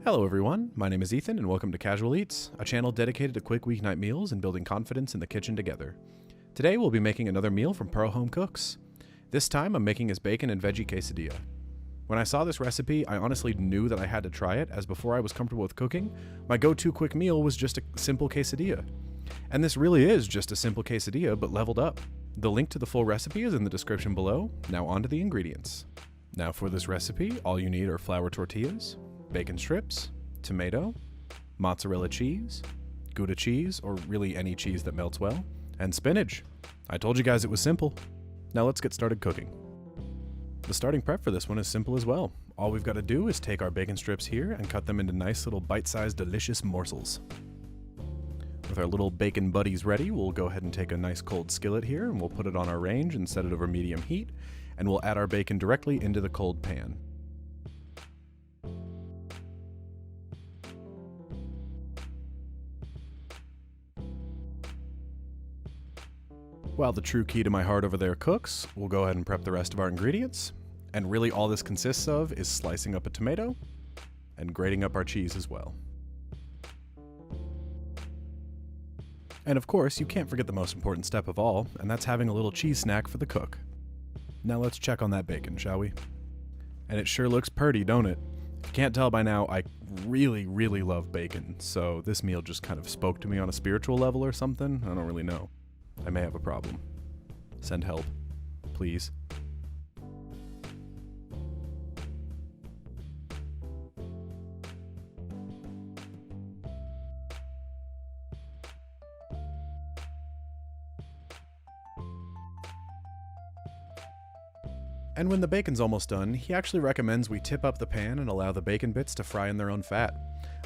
Hello everyone, my name is Ethan and welcome to Casual Eats, a channel dedicated to quick weeknight meals and building confidence in the kitchen together. Today we'll be making another meal from Pro Home Cooks. This time I'm making his bacon and veggie quesadilla. When I saw this recipe, I honestly knew that I had to try it, as before I was comfortable with cooking, my go-to quick meal was just a simple quesadilla. And this really is just a simple quesadilla, but leveled up. The link to the full recipe is in the description below. Now on to the ingredients. Now for this recipe, all you need are flour tortillas, bacon strips, tomato, mozzarella cheese, Gouda cheese, or really any cheese that melts well, and spinach. I told you guys it was simple. Now let's get started cooking. The starting prep for this one is simple as well. All we've got to do is take our bacon strips here and cut them into nice little bite-sized delicious morsels. With our little bacon buddies ready, we'll go ahead and take a nice cold skillet here and we'll put it on our range and set it over medium heat, and we'll add our bacon directly into the cold pan. While the true key to my heart over there cooks, we'll go ahead and prep the rest of our ingredients. And really all this consists of is slicing up a tomato and grating up our cheese as well. And of course, you can't forget the most important step of all, and that's having a little cheese snack for the cook. Now let's check on that bacon, shall we? And it sure looks purty, don't it? If you can't tell by now, I really love bacon, so this meal just kind of spoke to me on a spiritual level or something. I don't really know. I may have a problem. Send help, please. And when the bacon's almost done, he actually recommends we tip up the pan and allow the bacon bits to fry in their own fat.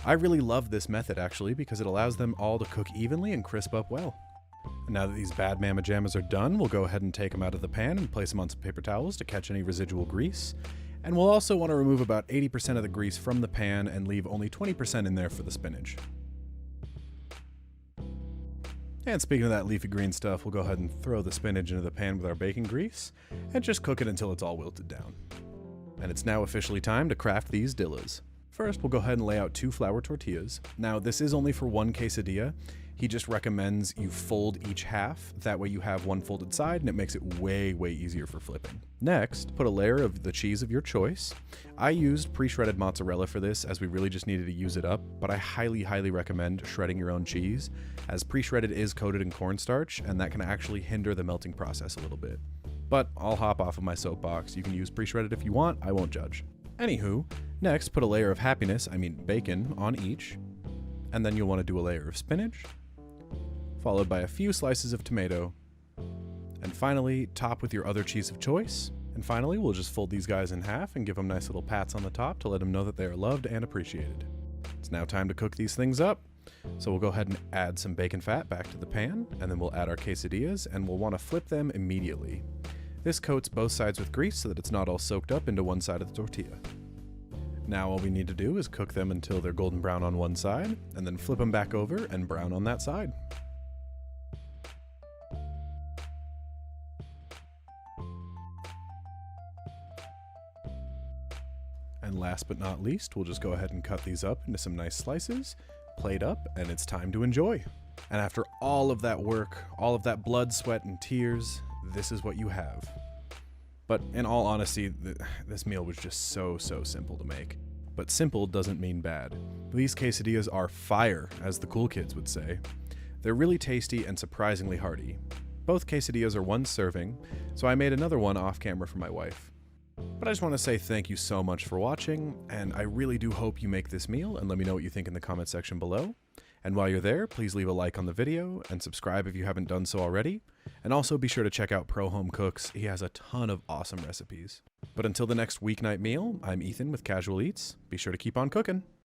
I really love this method actually because it allows them all to cook evenly and crisp up well. Now that these bad mamma jammas are done, we'll go ahead and take them out of the pan and place them on some paper towels to catch any residual grease. And we'll also want to remove about 80% of the grease from the pan and leave only 20% in there for the spinach. And speaking of that leafy green stuff, we'll go ahead and throw the spinach into the pan with our bacon grease and just cook it until it's all wilted down. And it's now officially time to craft these dillas. First, we'll go ahead and lay out 2 flour tortillas. Now, this is only for one quesadilla. He just recommends you fold each half. That way you have one folded side and it makes it way easier for flipping. Next, put a layer of the cheese of your choice. I used pre-shredded mozzarella for this as we really just needed to use it up, but I highly recommend shredding your own cheese, as pre-shredded is coated in cornstarch and that can actually hinder the melting process a little bit. But I'll hop off of my soapbox. You can use pre-shredded if you want, I won't judge. Anywho, next put a layer of bacon on each, and then you'll want to do a layer of spinach, followed by a few slices of tomato, and finally top with your other cheese of choice. And finally we'll just fold these guys in half and give them nice little pats on the top to let them know that they are loved and appreciated. It's now time to cook these things up, so we'll go ahead and add some bacon fat back to the pan, and then we'll add our quesadillas and we'll want to flip them immediately. This coats both sides with grease so that it's not all soaked up into one side of the tortilla. Now all we need to do is cook them until they're golden brown on one side, and then flip them back over and brown on that side. And last but not least, we'll just go ahead and cut these up into some nice slices, plate up, and it's time to enjoy. And after all of that work, all of that blood, sweat, and tears, this is what you have. But in all honesty, this meal was just so simple to make. But simple doesn't mean bad. These quesadillas are fire, as the cool kids would say. They're really tasty and surprisingly hearty. Both quesadillas are one serving, so I made another one off camera for my wife. But I just want to say thank you so much for watching, and I really do hope you make this meal and let me know what you think in the comment section below. And while you're there, please leave a like on the video and subscribe if you haven't done so already. And also be sure to check out Pro Home Cooks. He has a ton of awesome recipes. But until the next weeknight meal, I'm Ethan with Casual Eats. Be sure to keep on cooking.